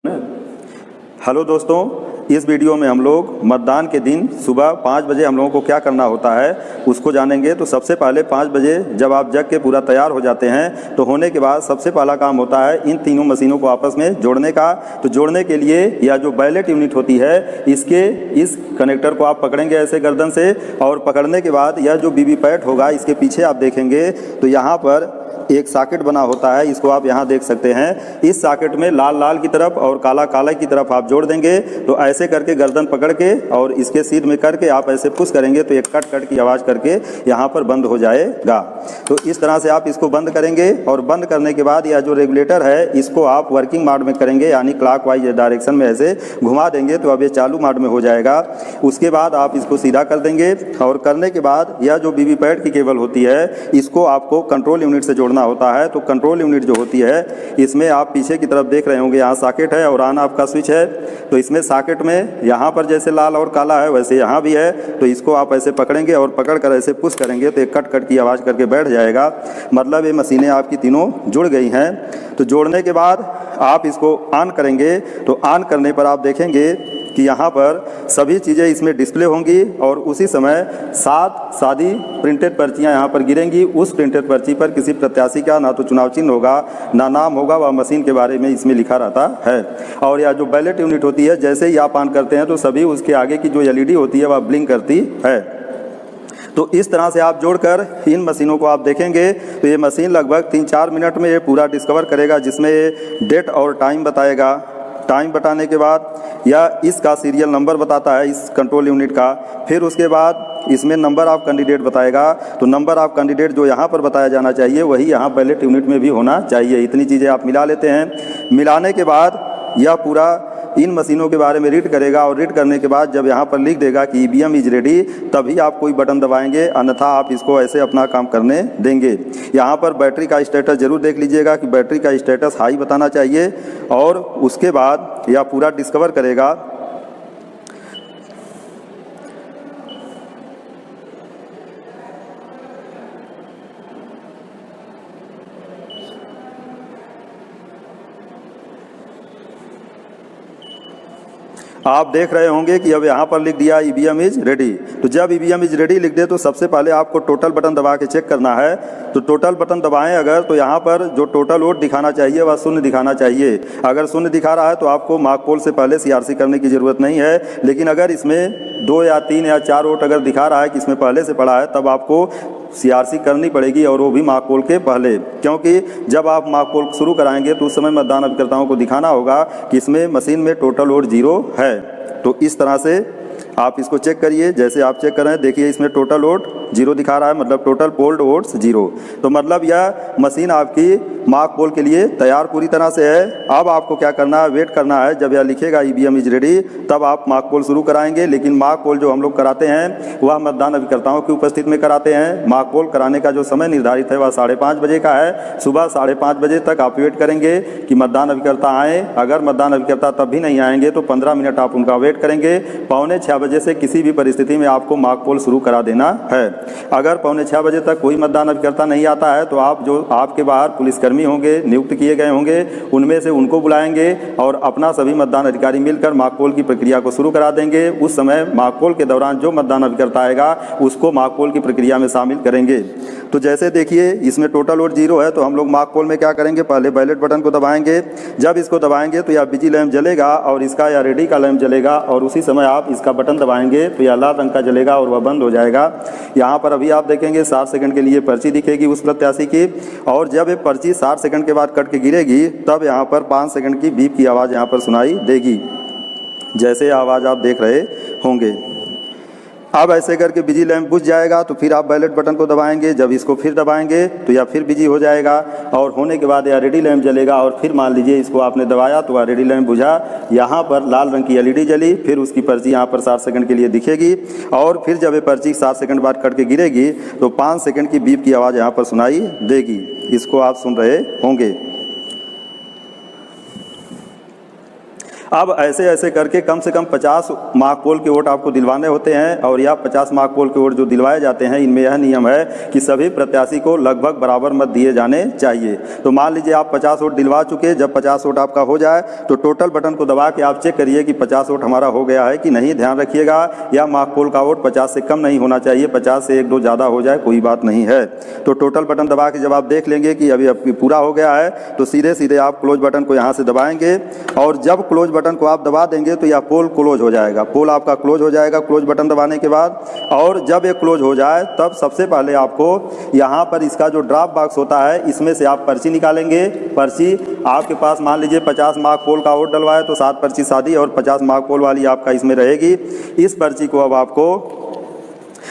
Hello दोस्तों, इस video में हम लोग मतदान के दिन सुबह 5 बजे हम लोगों को क्या करना होता है उसको जानेंगे। तो सबसे पहले 5 बजे जब आप जग के पूरा तैयार हो जाते हैं तो होने के बाद सबसे पहला काम होता है इन तीनों मशीनों को आपस में जोड़ने का। तो जोड़ने के लिए या जो बैलेट यूनिट होती है इस कनेक्टर को आप पकड़ेंगे ऐसे गर्दन से, और पकड़ने के बाद यह जो वीवीपैट होगा इसके पीछे आप देखेंगे तो यहाँ पर एक सॉकेट बना होता है, इसको आप यहाँ देख सकते हैं। इस सॉकेट में लाल लाल की तरफ और काला काला की तरफ आप जोड़ देंगे। तो ऐसे करके गर्दन पकड़ के और इसके सीध में करके आप ऐसे पुश करेंगे तो एक कट कट की आवाज़ करके यहाँ पर बंद हो जाएगा। तो इस तरह से आप इसको बंद करेंगे और बंद करने के बाद यह जो रेगुलेटर है इसको आप वर्किंग मोड में करेंगे, यानी क्लॉकवाइज डायरेक्शन में ऐसे घुमा देंगे तो अब ये चालू मोड में हो जाएगा। उसके बाद आप इसको सीधा कर देंगे और करने के बाद यह जो वीवीपैट की केबल होती है इसको आपको कंट्रोल यूनिट से जोड़ना होता है। तो कंट्रोल यूनिट जो होती है इसमें आप पीछे की तरफ देख रहे होंगे, यहाँ सॉकेट है और ऑन ऑफ का स्विच है। तो इसमें सॉकेट में यहाँ पर जैसे लाल और काला है वैसे यहाँ भी है। तो इसको आप ऐसे पकड़ेंगे और पकड़ कर ऐसे पुश करेंगे तो एक कट कट की आवाज़ करके बैठ जाएगा। मतलब ये मशीनें आपकी तीनों जुड़ गई हैं। तो जोड़ने के बाद आप इसको ऑन करेंगे तो ऑन करने पर आप देखेंगे कि यहाँ पर सभी चीज़ें इसमें डिस्प्ले होंगी और उसी समय 7 सादी प्रिंटेड पर्चियाँ यहाँ पर गिरेंगी। उस प्रिंटेड पर्ची पर किसी प्रत्याशी का ना तो चुनाव चिन्ह होगा ना नाम होगा, वह मशीन के बारे में इसमें लिखा रहता है। और यह जो बैलेट यूनिट होती है जैसे ही आप ऑन करते हैं तो सभी उसके आगे की जो LED होती है वह ब्लिंक करती है। तो इस तरह से आप जोड़कर इन मशीनों को आप देखेंगे तो ये मशीन लगभग 3-4 मिनट में ये पूरा डिस्कवर करेगा, जिसमें ये डेट और टाइम बताएगा। टाइम बताने के बाद या इसका सीरियल नंबर बताता है इस कंट्रोल यूनिट का। फिर उसके बाद इसमें नंबर ऑफ कैंडिडेट बताएगा। तो नंबर ऑफ कैंडिडेट जो यहाँ पर बताया जाना चाहिए वही यहाँ बैलेट यूनिट में भी होना चाहिए। इतनी चीज़ें आप मिला लेते हैं। मिलाने के बाद यह पूरा इन मशीनों के बारे में रीड करेगा और रीड करने के बाद जब यहाँ पर लिख देगा कि EVM इज रेडी तभी आप कोई बटन दबाएंगे, अन्यथा आप इसको ऐसे अपना काम करने देंगे। यहाँ पर बैटरी का स्टेटस जरूर देख लीजिएगा कि बैटरी का स्टेटस हाई बताना चाहिए और उसके बाद यह पूरा डिस्कवर करेगा। आप देख रहे होंगे कि अब यहाँ पर लिख दिया EVM इज रेडी। तो जब EVM इज रेडी लिख दे तो सबसे पहले आपको टोटल बटन दबा के चेक करना है। तो टोटल बटन दबाएं अगर तो यहाँ पर जो टोटल वोट दिखाना चाहिए वह 0 दिखाना चाहिए। अगर 0 दिखा रहा है तो आपको मॉक पोल से पहले CRC करने की ज़रूरत नहीं है। लेकिन अगर इसमें 2 या 3 या 4 वोट अगर दिखा रहा है कि इसमें पहले से पड़ा है तब आपको CRC करनी पड़ेगी, और वो भी मॉक पोल के पहले, क्योंकि जब आप मॉक पोल शुरू कराएंगे तो उस समय मतदान अभिकर्ताओं को दिखाना होगा कि इसमें मशीन में टोटल वोट 0 है। तो इस तरह से आप इसको चेक करिए। जैसे आप चेक कर रहे हैं देखिए इसमें टोटल वोट 0 दिखा रहा है, मतलब टोटल पोल्ड वोट्स 0। तो मतलब यह मशीन आपकी मॉक पोल के लिए तैयार पूरी तरह से है। अब आपको क्या करना है, वेट करना है। जब यह लिखेगा EVM इज रेडी तब आप मॉक पोल शुरू कराएंगे। लेकिन मॉक पोल जो हम लोग कराते हैं वह मतदान अभिकर्ताओं की उपस्थिति में कराते हैं। मॉक पोल कराने का जो समय निर्धारित है वह 5:30 बजे का है। सुबह 5:30 बजे तक आप वेट करेंगे कि मतदान अभिकर्ता आएँ। अगर मतदान अभिकर्ता तब भी नहीं आएंगे तो 15 मिनट आप उनका वेट करेंगे। 5:45 बजे से किसी भी परिस्थिति में आपको मॉक पोल शुरू करा देना है। अगर 5:45 बजे तक कोई मतदान अभिकर्ता नहीं आता है तो आप जो आपके बाहर पुलिसकर्मी होंगे नियुक्त किए गए होंगे उनमें से उनको बुलाएंगे और अपना सभी मतदान अधिकारी मिलकर मॉक पोल की प्रक्रिया को शुरू करा देंगे। उस समय मॉक पोल के दौरान जो मतदान अभिकर्ता आएगा उसको मॉक पोल की प्रक्रिया में शामिल करेंगे। तो जैसे देखिए इसमें टोटल वोट 0 है तो हम लोग मॉक पोल में क्या करेंगे, पहले बैलेट बटन को दबाएंगे। जब इसको दबाएंगे तो यह बिजी लैंप जलेगा और इसका या रेडी का लैंप जलेगा, और उसी समय आप इसका बटन दबाएंगे तो यह लाल रंग का जलेगा और वह बंद हो जाएगा। यहाँ पर अभी आप देखेंगे 60 सेकंड के लिए पर्ची दिखेगी उस प्रत्याशी की, और जब ये पर्ची 60 सेकंड के बाद कट के गिरेगी तब यहाँ पर 5 सेकंड की बीप की आवाज़ यहाँ पर सुनाई देगी, जैसे आवाज़ आप देख रहे होंगे। अब ऐसे करके बिजी लैंप बुझ जाएगा तो फिर आप बैलेट बटन को दबाएंगे। जब इसको फिर दबाएंगे तो यह फिर बिजी हो जाएगा, और होने के बाद यह रेडी लैंप जलेगा। और फिर मान लीजिए इसको आपने दबाया तो वह रेडी लैंप बुझा, यहाँ पर लाल रंग की LED जली, फिर उसकी पर्ची यहाँ पर 60 सेकंड के लिए दिखेगी, और फिर जब ये पर्ची 60 सेकंड बाद कट के गिरेगी तो 5 सेकंड की बीप की आवाज़ यहाँ पर सुनाई देगी। इसको आप सुन रहे होंगे। अब ऐसे ऐसे करके कम से कम 50 मार्क पोल के वोट आपको दिलवाने होते हैं और यह 50 मार्क पोल के वोट जो दिलवाए जाते हैं इनमें यह नियम है कि सभी प्रत्याशी को लगभग बराबर मत दिए जाने चाहिए। तो मान लीजिए आप 50 वोट दिलवा चुके, जब 50 वोट आपका हो जाए तो टोटल बटन को दबा के आप चेक करिए कि 50 वोट हमारा हो गया है कि नहीं। ध्यान रखिएगा यह मार्क पोल का वोट 50 से कम नहीं होना चाहिए, 50 से 1-2 ज़्यादा हो जाए कोई बात नहीं है। तो टोटल बटन दबा के जब आप देख लेंगे कि अभी पूरा हो गया है तो सीधे सीधे आप क्लोज बटन को यहाँ से दबाएंगे और जब क्लोज बटन को आप दबा देंगे तो यह पोल क्लोज हो जाएगा। पोल आपका क्लोज हो जाएगा क्लोज बटन दबाने के बाद। और जब ये क्लोज हो जाए तब सबसे पहले आपको यहाँ पर इसका जो ड्रॉप बॉक्स होता है इसमें से आप पर्ची निकालेंगे। पर्ची आपके पास मान लीजिए 50 मार्क पोल का वोट डलवाए तो 7 पर्ची सादी और 50 मार्क पोल वाली आपका इसमें रहेगी। इस पर्ची को अब आपको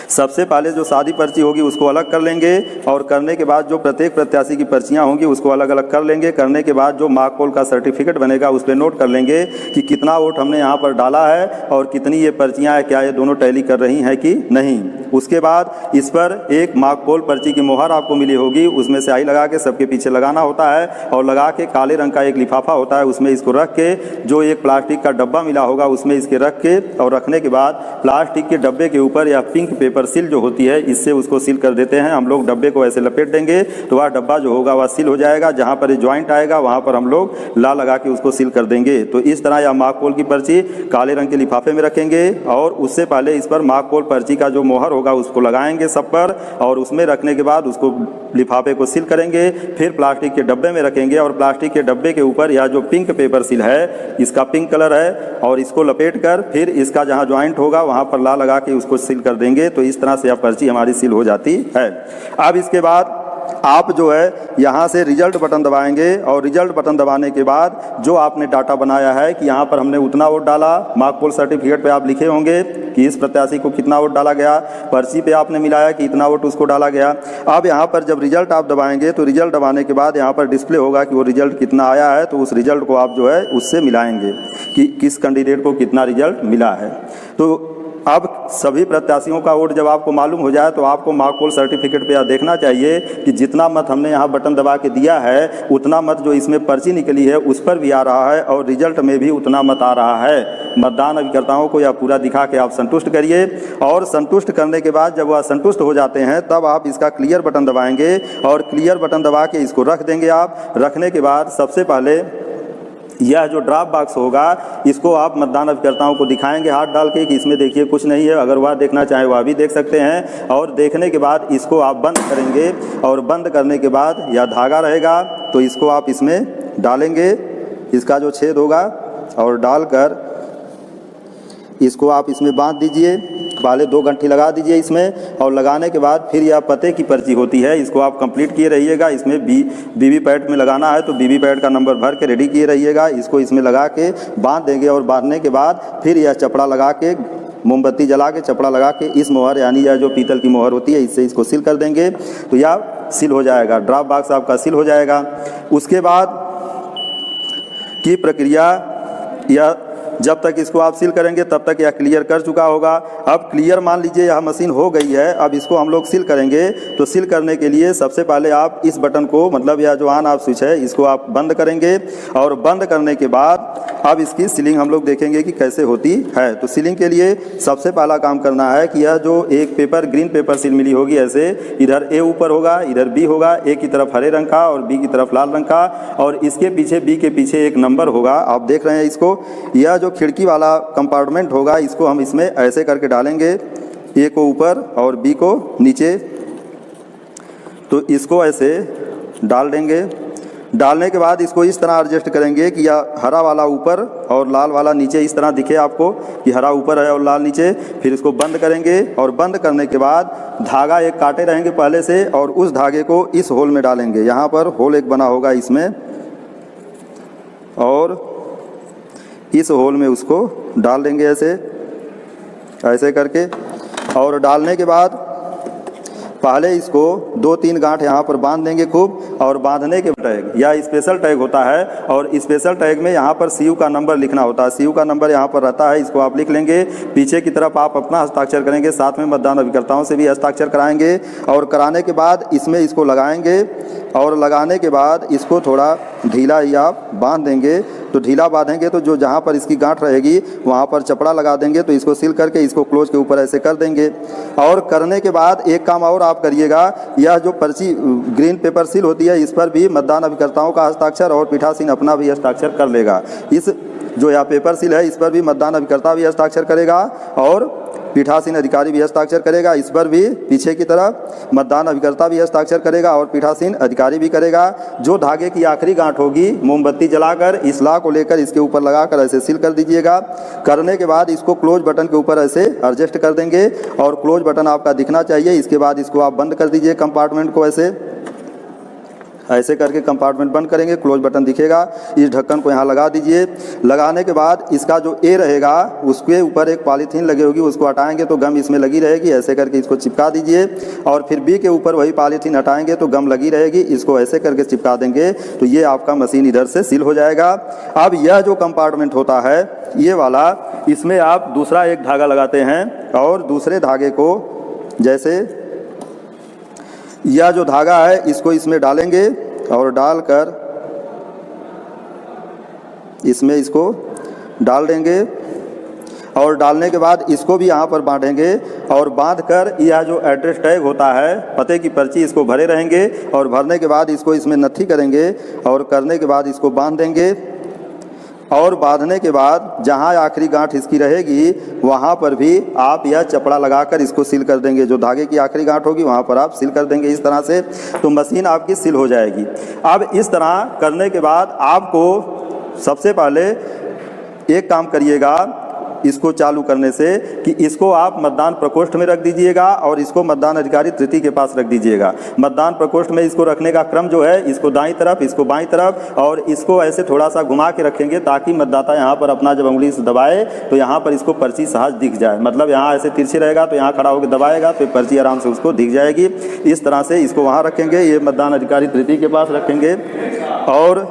सबसे पहले जो सादी पर्ची होगी उसको अलग कर लेंगे और करने के बाद जो प्रत्येक प्रत्याशी की पर्चियां होंगी उसको अलग अलग कर लेंगे। करने के बाद जो मार्क पोल का सर्टिफिकेट बनेगा उस पर नोट कर लेंगे कि कितना वोट हमने यहाँ पर डाला है और कितनी ये पर्चियां हैं, क्या ये दोनों टैली कर रही हैं कि नहीं। उसके बाद इस पर एक मार्क पोल पर्ची की मोहर आपको मिली होगी, उसमें स्याही लगा के सबके पीछे लगाना होता है और लगा के काले रंग का एक लिफाफा होता है उसमें इसको रख के जो एक प्लास्टिक का डब्बा मिला होगा उसमें इसके रख के और रखने के बाद प्लास्टिक के डब्बे के ऊपर या पिंक पेपर सील जो होती है इससे उसको सील कर देते हैं। हम लोग डब्बे को ऐसे लपेट देंगे तो वह डब्बा जो होगा वह सील हो जाएगा। जहाँ पर ज्वाइंट आएगा वहाँ पर हम लोग ला लगा के उसको सील कर देंगे। तो इस तरह यह मार्क पोल की पर्ची काले रंग के लिफाफे में रखेंगे और उससे पहले इस पर मार्क पोल पर्ची का जो मोहर होगा उसको लगाएंगे सब पर और उसमें रखने के बाद उसको लिफाफे को सील करेंगे। फिर प्लास्टिक के डब्बे में रखेंगे और प्लास्टिक के डब्बे के ऊपर यह जो पिंक पेपर सील है इसका पिंक कलर है और इसको लपेट कर फिर इसका जहाँ ज्वाइंट होगा वहाँ पर ला लगा के उसको सील कर देंगे। तो इस तरह से यह पर्ची हमारी सील हो जाती है। अब इसके बाद आप जो है यहाँ से रिजल्ट बटन दबाएंगे और रिजल्ट बटन दबाने के बाद जो आपने डाटा बनाया है कि यहाँ पर हमने उतना वोट डाला, मार्क पोल सर्टिफिकेट पे आप लिखे होंगे कि इस प्रत्याशी को कितना वोट डाला गया, पर्ची पे आपने मिलाया कि इतना वोट उसको डाला गया। अब यहाँ पर जब रिजल्ट आप दबाएंगे तो रिजल्ट दबाने के बाद यहाँ पर डिस्प्ले होगा कि वो रिजल्ट कितना आया है। तो उस रिजल्ट को आप जो है उससे मिलाएंगे कि किस कैंडिडेट को कितना रिजल्ट मिला है। तो अब सभी प्रत्याशियों का वोट जब आपको मालूम हो जाए तो आपको मार्क पोल सर्टिफिकेट पे यह देखना चाहिए कि जितना मत हमने यहाँ बटन दबा के दिया है उतना मत जो इसमें पर्ची निकली है उस पर भी आ रहा है और रिजल्ट में भी उतना मत आ रहा है। मतदान अभिकर्ताओं को यह पूरा दिखा के आप संतुष्ट करिए और संतुष्ट करने के बाद जब वह संतुष्ट हो जाते हैं तब आप इसका क्लियर बटन दबाएंगे और क्लियर बटन दबा के इसको रख देंगे। आप रखने के बाद सबसे पहले यह जो ड्रॉप बॉक्स होगा इसको आप मतदान अभिकर्ताओं को दिखाएंगे हाथ डाल के कि इसमें देखिए कुछ नहीं है। अगर वह देखना चाहे वह भी देख सकते हैं और देखने के बाद इसको आप बंद करेंगे और बंद करने के बाद यह धागा रहेगा तो इसको आप इसमें डालेंगे, इसका जो छेद होगा और डालकर इसको आप इसमें बांध दीजिए। पहले 2 गंठी लगा दीजिए इसमें और लगाने के बाद फिर यह पते की पर्ची होती है इसको आप कंप्लीट किए रहिएगा। इसमें बीवी पैड में लगाना है तो बीवी पैड का नंबर भर के रेडी किए रहिएगा। इसको इसमें लगा के बांध देंगे और बांधने के बाद फिर यह चपड़ा लगा के मोमबत्ती जला के चपड़ा लगा के इस मोहर यानी यह जो पीतल की मोहर होती है इससे इसको सील कर देंगे तो यह सील हो जाएगा। ड्रॉप बॉक्स आपका सील हो जाएगा। उसके बाद की प्रक्रिया यह जब तक इसको आप सील करेंगे तब तक यह क्लियर कर चुका होगा। अब क्लियर मान लीजिए यह मशीन हो गई है, अब इसको हम लोग सील करेंगे। तो सील करने के लिए सबसे पहले आप इस बटन को मतलब यह जो ऑन ऑफ स्विच है इसको आप बंद करेंगे और बंद करने के बाद अब इसकी सीलिंग हम लोग देखेंगे कि कैसे होती है। तो सीलिंग के लिए सबसे पहला काम करना है कि यह जो एक पेपर ग्रीन पेपर सील मिली होगी ऐसे इधर ए ऊपर होगा इधर बी होगा, ए की तरफ हरे रंग का और बी की तरफ लाल रंग का और इसके पीछे बी के पीछे एक नंबर होगा। आप देख रहे हैं इसको, यह जो खिड़की वाला कंपार्टमेंट होगा इसको हम इसमें ऐसे करके डालेंगे, ए को ऊपर और बी को नीचे। तो इसको ऐसे डाल देंगे। डालने के बाद इसको इस तरह एडजस्ट करेंगे कि यह हरा वाला ऊपर और लाल वाला नीचे इस तरह दिखे आपको कि हरा ऊपर है और लाल नीचे। फिर इसको बंद करेंगे और बंद करने के बाद धागा एक काटे रहेंगे पहले से और उस धागे को इस होल में डालेंगे। यहाँ पर होल एक बना होगा इसमें और इस होल में उसको डाल देंगे ऐसे ऐसे करके। और डालने के बाद पहले इसको 2-3 गांठ यहाँ पर बांध देंगे खूब और बांधने के टैग या स्पेशल टैग होता है, और स्पेशल टैग में यहाँ पर CU का नंबर लिखना होता है। CU का नंबर यहाँ पर रहता है, इसको आप लिख लेंगे। पीछे की तरफ आप अपना हस्ताक्षर करेंगे, साथ में मतदान अभिकर्ताओं से भी हस्ताक्षर कराएंगे, और कराने के बाद इसमें इसको लगाएंगे, और लगाने के बाद इसको थोड़ा ढीला ही आप बांध देंगे। तो ढीला बांधेंगे तो जो जहाँ पर इसकी गांठ रहेगी वहाँ पर चपड़ा लगा देंगे, तो इसको सील करके इसको क्लोज के ऊपर ऐसे कर देंगे। और करने के बाद एक काम और आप करिएगा, यह जो पर्ची ग्रीन पेपर सील होती है इस पर भी मतदान अभिकर्ताओं का हस्ताक्षर और पीठासीन अपना भी हस्ताक्षर कर लेगा। इस जो यह पेपर सील है इस पर भी मतदान अभिकर्ता भी हस्ताक्षर करेगा और पीठासीन अधिकारी भी हस्ताक्षर करेगा। इस पर भी पीछे की तरफ मतदान अभिकर्ता भी हस्ताक्षर करेगा और पीठासीन अधिकारी भी करेगा। जो धागे की आखिरी गांठ होगी मोमबत्ती जलाकर इस ला को लेकर इसके ऊपर लगाकर ऐसे सील कर दीजिएगा। करने के बाद इसको क्लोज बटन के ऊपर ऐसे एडजस्ट कर देंगे, और क्लोज बटन आपका दिखना चाहिए। इसके बाद इसको आप बंद कर दीजिए, कंपार्टमेंट को ऐसे करके कंपार्टमेंट बंद करेंगे, क्लोज बटन दिखेगा। इस ढक्कन को यहाँ लगा दीजिए। लगाने के बाद इसका जो ए रहेगा उसके ऊपर एक पॉलीथीन लगी होगी, उसको हटाएंगे तो गम इसमें लगी रहेगी। ऐसे करके इसको चिपका दीजिए, और फिर बी के ऊपर वही पॉलीथीन हटाएंगे तो गम लगी रहेगी। इसको ऐसे करके चिपका देंगे तो ये आपका मशीन इधर से सील हो जाएगा। अब यह जो कंपार्टमेंट होता है ये वाला, इसमें आप दूसरा एक धागा लगाते हैं, और दूसरे धागे को जैसे यह जो धागा है इसको इसमें डालेंगे, और डालकर इसमें इसको डाल देंगे, और डालने के बाद इसको भी यहाँ पर बांधेंगे, और बांधकर यह जो एड्रेस टैग होता है पते की पर्ची इसको भरे रहेंगे, और भरने के बाद इसको इसमें नत्थी करेंगे, और करने के बाद इसको बांध देंगे। और बांधने के बाद जहाँ आखिरी गांठ इसकी रहेगी वहाँ पर भी आप यह चपड़ा लगाकर इसको सील कर देंगे। जो धागे की आखिरी गांठ होगी वहाँ पर आप सील कर देंगे इस तरह से, तो मशीन आपकी सील हो जाएगी। अब इस तरह करने के बाद आपको सबसे पहले एक काम करिएगा इसको चालू करने से कि इसको आप मतदान प्रकोष्ठ में रख दीजिएगा, और इसको मतदान अधिकारी तृतीय के पास रख दीजिएगा। मतदान प्रकोष्ठ में इसको रखने का क्रम जो है, इसको दाईं तरफ, इसको बाईं तरफ, और इसको ऐसे थोड़ा सा घुमा के रखेंगे ताकि मतदाता यहाँ पर अपना जब उंगली से दबाए तो यहाँ पर इसको पर्ची सहज दिख जाए। मतलब यहाँ ऐसे तिरछे रहेगा तो यहाँ खड़ा होकर दबाएगा तो पर्ची आराम से उसको दिख जाएगी। इस तरह से इसको वहाँ रखेंगे, ये मतदान अधिकारी तृतीय के पास रखेंगे, और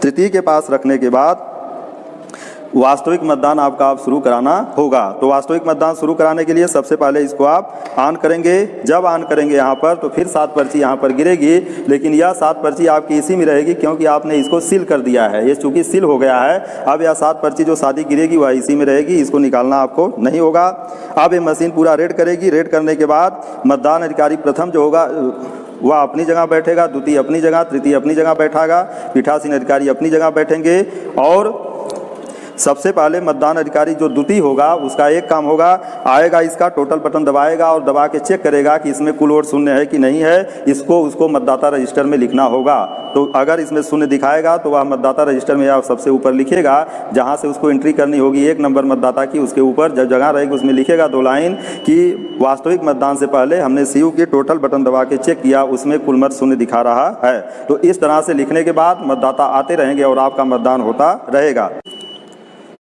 तृतीय के पास रखने के बाद वास्तविक मतदान आपका आप शुरू कराना होगा। तो वास्तविक मतदान शुरू कराने के लिए सबसे पहले इसको आप ऑन करेंगे। जब ऑन करेंगे यहाँ पर तो फिर 7 पर्ची यहाँ पर गिरेगी, लेकिन यह 7 पर्ची आपकी इसी में रहेगी क्योंकि आपने इसको सील कर दिया है। ये चूँकि सील हो गया है, अब यह 7 पर्ची जो शादी गिरेगी वह इसी में रहेगी, इसको निकालना आपको नहीं होगा। अब ये मशीन पूरा रेड करेगी। रेड करने के बाद मतदान अधिकारी प्रथम जो होगा वह अपनी जगह बैठेगा, द्वितीय अपनी जगह, तृतीय अपनी जगह बैठागा, पीठासीन अधिकारी अपनी जगह बैठेंगे, और सबसे पहले मतदान अधिकारी जो द्वितीय होगा उसका एक काम होगा, आएगा इसका टोटल बटन दबाएगा और दबा के चेक करेगा कि इसमें कुल वोट शून्य है कि नहीं है। इसको उसको मतदाता रजिस्टर में लिखना होगा। तो अगर इसमें शून्य दिखाएगा तो वह मतदाता रजिस्टर में या सबसे ऊपर लिखेगा, जहां से उसको एंट्री करनी होगी 1 नंबर मतदाता की, उसके ऊपर जब जगह रहेगी उसमें लिखेगा 2 लाइन कि वास्तविक मतदान से पहले हमने CU के टोटल बटन दबा के चेक किया, उसमें कुल मत शून्य दिखा रहा है। तो इस तरह से लिखने के बाद मतदाता आते रहेंगे और आपका मतदान होता रहेगा।